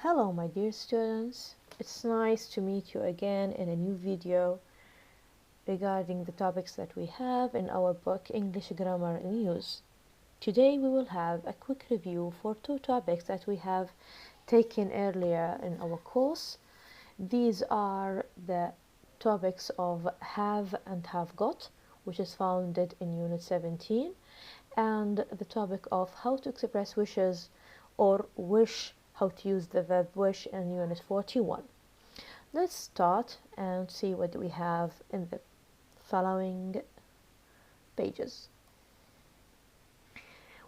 Hello my dear students, it's nice to meet you again in a new video regarding the topics that we have in our book English Grammar in Use. Today we will have a quick review for two topics that we have taken earlier in our course. These are the topics of have and have got, which is founded in Unit 17, and the topic of how to express wishes or wish, how to use the verb wish in Unit 41. Let's start and see what we have in the following pages.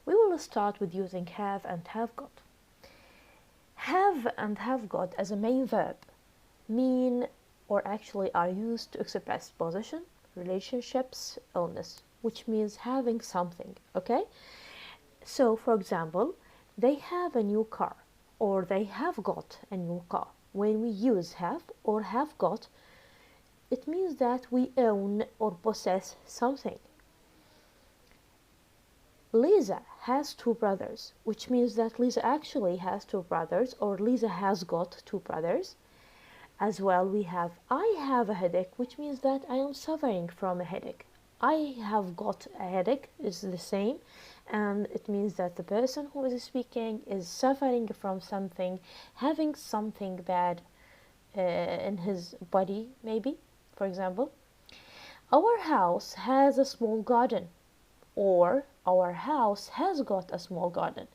We will start with using have and have got. Have and have got as a main verb mean or actually are used to express position, relationships, illness, which means having something, okay? So, for example, they have a new car or they have got a new car. When we use have or have got, it means that we own or possess something. Lisa has two brothers, which means that Lisa actually has two brothers, or Lisa has got two brothers. As well, we have I have a headache, which means that I am suffering from a headache. I have got a headache is the same, and it means that the person who is speaking is suffering from something, having something bad in his body, maybe, for example. Our house has a small garden, or our house has got a small garden.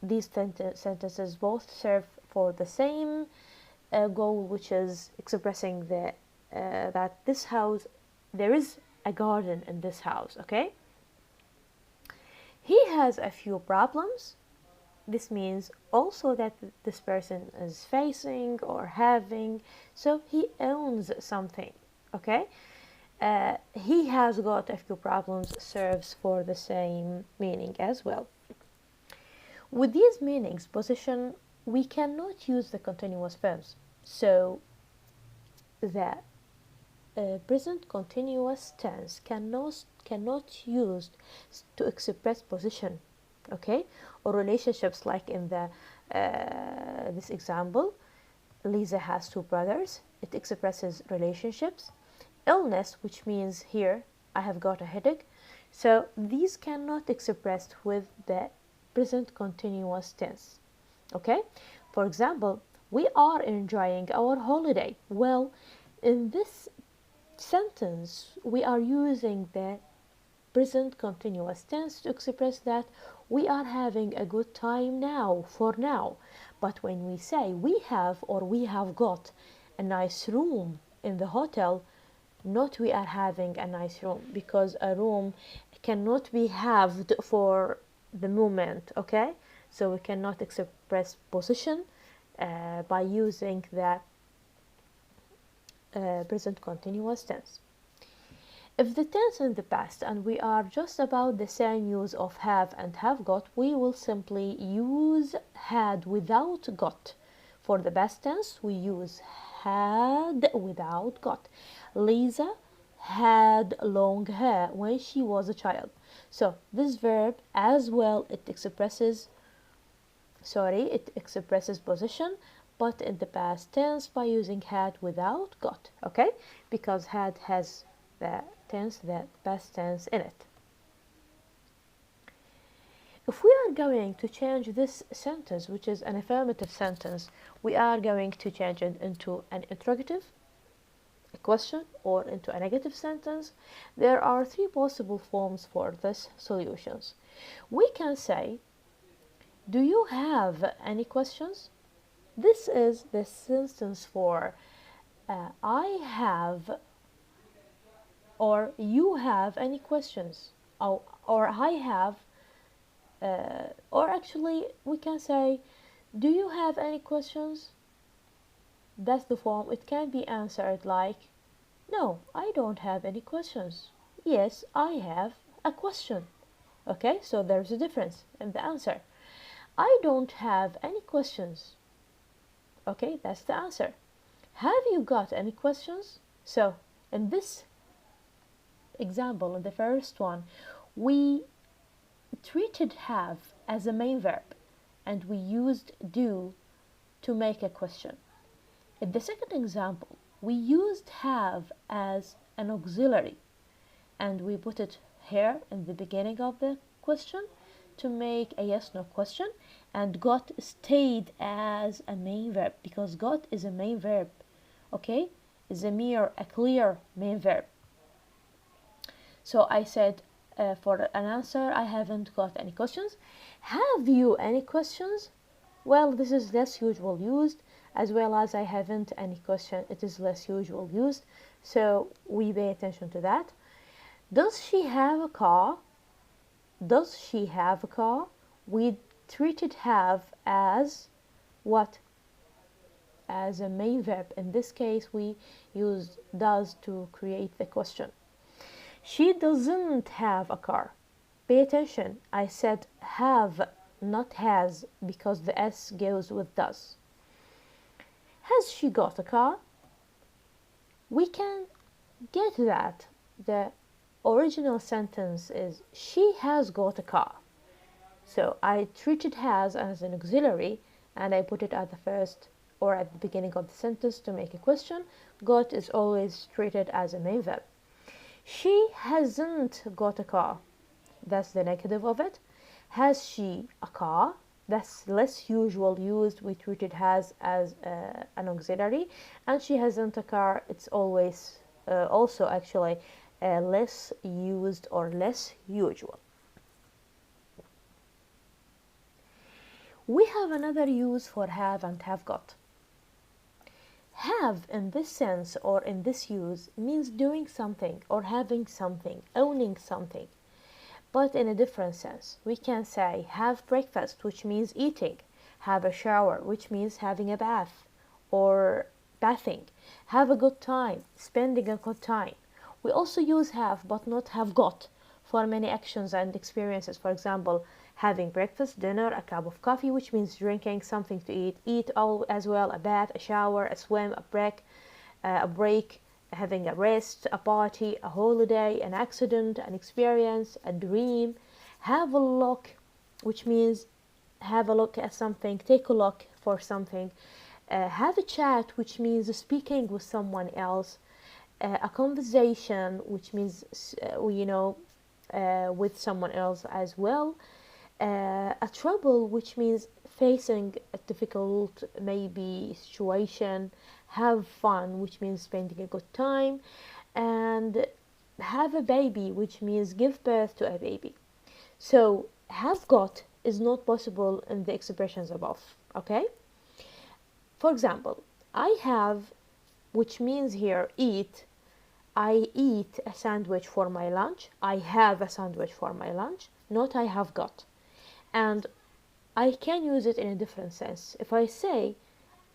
These sentences both serve for the same goal, which is expressing that this house, there is a garden in this house, okay? He has a few problems. This means also that this person is facing or having, so he owns something, okay? He has got a few problems serves for the same meaning as well. With these meanings, position, we cannot use the continuous verbs. So the present continuous tense cannot used to express position, okay, or relationships like in the this example. Lisa has two brothers. It expresses relationships. Illness, which means here I have got a headache. So these cannot expressed with the present continuous tense, okay? For example, we are enjoying our holiday. Well, in this sentence we are using the present continuous tense to express that we are having a good time now, for now. But when we say we have or we have got a nice room in the hotel, not we are having a nice room, because a room cannot be halved for the moment, okay? So we cannot express position by using the present continuous tense. If the tense in the past and we are just about the same use of have and have got, we will simply use had without got. For the past tense, we use had without got. Lisa had long hair when she was a child. So this verb as well, it expresses position, but in the past tense by using had without got, okay? Because had has the past tense in it. If we are going to change this sentence, which is an affirmative sentence, we are going to change it into an interrogative, a question, or into a negative sentence. There are three possible forms for this solutions. We can say, do you have any questions? This is the sentence for I have or you have any questions, or I have, or actually we can say, do you have any questions? That's the form. It can be answered like, no, I don't have any questions. Yes, I have a question. Okay, so there's a difference in the answer. I don't have any questions. Okay, that's the answer. Have you got any questions? So in this example, in the first one, we treated have as a main verb and we used do to make a question. In the second example, we used have as an auxiliary, and we put it here in the beginning of the question to make a yes/no question, and got stayed as a main verb because got is a main verb, okay? Is a clear main verb. So I said for an answer, I haven't got any questions. Have you any questions? Well, this is less usual used, as well as I haven't any question, it is less usual used, so we pay attention to that. Does she have a car? Does she have a car? We treated have as what? As a main verb. In this case, we use does to create the question. She doesn't have a car. Pay attention, I said have, not has, because the S goes with does. Has she got a car? We can get that. The original sentence is she has got a car. So I treated has as an auxiliary, and I put it at the first or at the beginning of the sentence to make a question. Got is always treated as a main verb. She hasn't got a car. That's the negative of it. Has she a car? That's less usual used. We treat it has as an auxiliary. And she hasn't a car. It's always also actually less used or less usual. We have another use for have and have got. Have in this sense or in this use means doing something or having something, owning something. But in a different sense, we can say have breakfast, which means eating, have a shower, which means having a bath or bathing, have a good time, spending a good time. We also use have but not have got for many actions and experiences. For example, having breakfast, dinner, a cup of coffee, which means drinking something to eat all as well, a bath, a shower, a swim, a break, having a rest, a party, a holiday, an accident, an experience, a dream. Have a look, which means have a look at something, take a look for something. Have a chat, which means speaking with someone else. A conversation, which means with someone else as well. A trouble, which means facing a difficult maybe situation. Have fun, which means spending a good time. And have a baby, which means give birth to a baby. So have got is not possible in the expressions above, okay? For example, I have, which means here eat. I eat a sandwich for my lunch. I have a sandwich for my lunch, not I have got. And I can use it in a different sense. If I say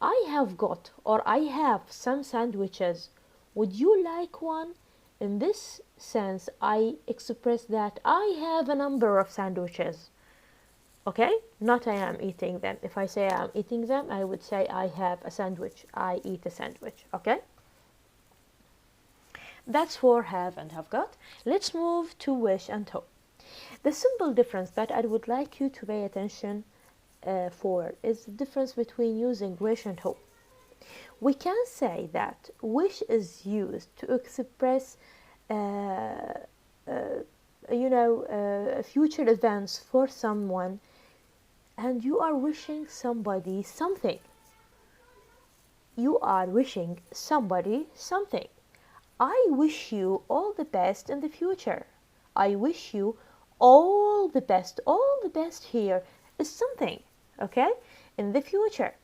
I have got or I have some sandwiches, would you like one? In this sense, I express that I have a number of sandwiches. Okay? Not I am eating them. If I say I am eating them, I would say I have a sandwich. I eat a sandwich. Okay? That's for have and have got. Let's move to wish and hope. The simple difference that I would like you to pay attention for is the difference between using wish and hope. We can say that wish is used to express future events for someone, and you are wishing somebody something. You are wishing somebody something. I wish you all the best in the future. I wish you all the best. All the best here is something, okay? In the future.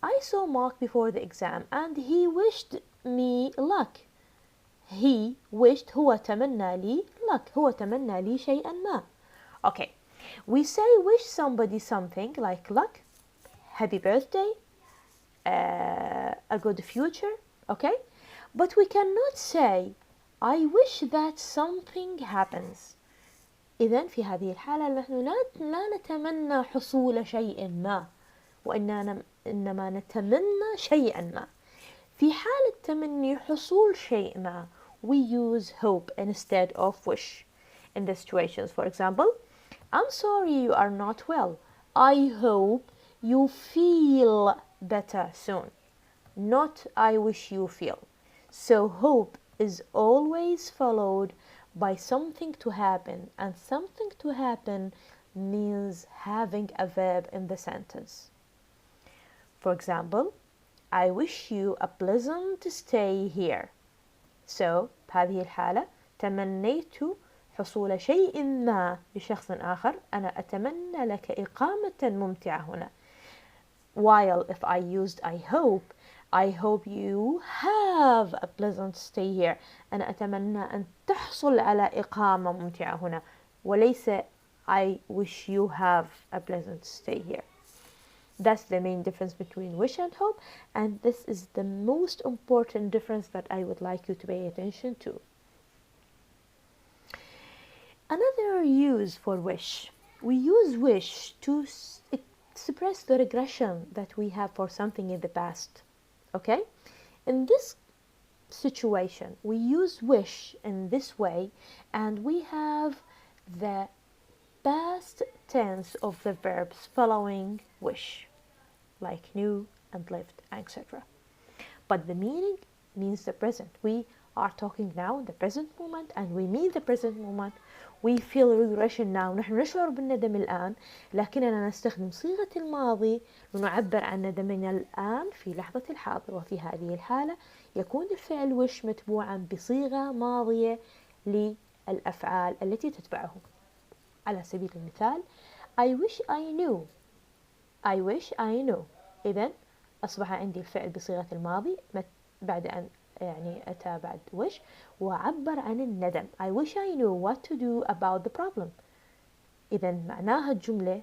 I saw Mark before the exam and he wished me luck. He wished هو تمنى لي luck. هو تمنى لي شيئا ما. Okay. We say wish somebody something like luck, happy birthday, a good future, okay? But we cannot say I wish that something happens. إذن في هذه الحالة نحن لا نتمنى حصول شيء ما، وإنما نتمنى شيئا ما. في حالة تمني حصول شيء ما, we use hope instead of wish. In the situations, for example, I'm sorry you are not well. I hope you feel better soon, not I wish you feel. So hope is always followed by something to happen, and something to happen means having a verb in the sentence. For example, I wish you a pleasant stay here. So بهذه الحالة تمنيت حصول شيء ما لشخص آخر. أنا أتمنى لك إقامة ممتعة هنا. While if I used I hope you have a pleasant stay here. أنا أتمنى أن تحصل على إقامة ممتعة هنا، وليس I wish you have a pleasant stay here. That's the main difference between wish and hope, and this is the most important difference that I would like you to pay attention to. Another use for wish. We use wish to express the regression that we have for something in the past. Okay? In this situation, we use wish in this way, and we have the past tense of the verbs following wish, like knew and lived, etc. But the meaning means the present. We are talking now in the present moment, and we mean the present moment. We feel regression now. نحن نشعر بالندم الآن، لكننا نستخدم صيغة الماضي لنعبر عن ندمنا الآن في لحظة الحاضر. وفي هذه الحالة يكون الفعل wish متبوعا بصيغة ماضية للأفعال التي تتبعه. على سبيل المثال I wish I knew. I wish I knew. إذن أصبح عندي الفعل بصيغة الماضي بعد أن أتى بعد wish وعبر عن الندم. I wish I knew what to do about the problem. إذن معناها الجملة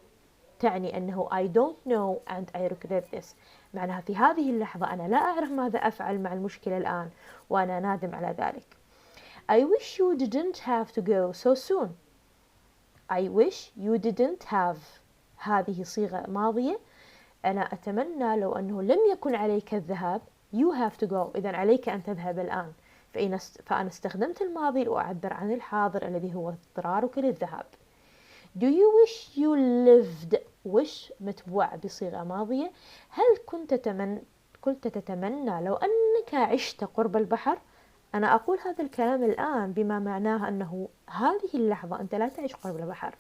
تعني أنه I don't know and I regret this. معناها في هذه اللحظة أنا لا أعرف ماذا أفعل مع المشكلة الآن، وأنا نادم على ذلك. I wish you didn't have to go so soon. I wish you didn't have. هذه صيغة ماضية. أنا أتمنى لو أنه لم يكن عليك الذهاب. You have to go. إذن عليك أن تذهب الآن. فأنا استخدمت الماضي لأعبر عن الحاضر الذي هو اضطرارك للذهاب. Do you wish you lived. wish متبوع بصيغة ماضية. هل كنت تتمنى لو أنك عشت قرب البحر؟ أنا أقول هذا الكلام الآن بما معناه أنه هذه اللحظة أنت لا تعيش قرب البحر.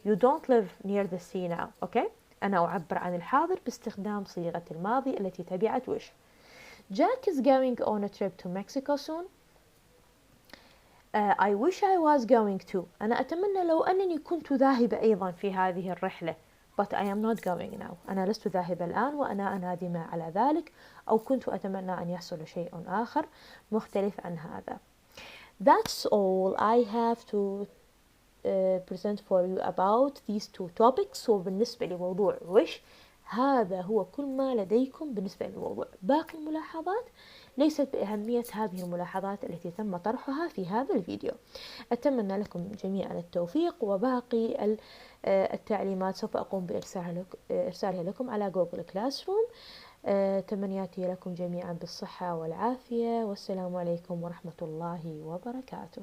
You don't live near the sea now. Okay? أنا أعبر عن الحاضر باستخدام صيغة الماضي التي تبعت wish. Jack is going on a trip to Mexico soon. I wish I was going to. أنا أتمنى لو أنني كنت ذاهبة أيضا في هذه الرحلة. But I am not going now. أنا لست ذاهبة الآن وأنا نادمة على ذلك، أو كنت أتمنى أن يحصل شيء آخر مختلف عن هذا. That's all I have to present for you about these two topics. وبالنسبة لموضوع wish هذا هو كل ما لديكم بالنسبة للموضوع. باقي الملاحظات ليست بأهمية هذه الملاحظات التي تم طرحها في هذا الفيديو. أتمنى لكم جميعا التوفيق، وباقي التعليمات سوف أقوم بإرسالها لكم على جوجل كلاس روم. تمنياتي لكم جميعا بالصحة والعافية، والسلام عليكم ورحمة الله وبركاته.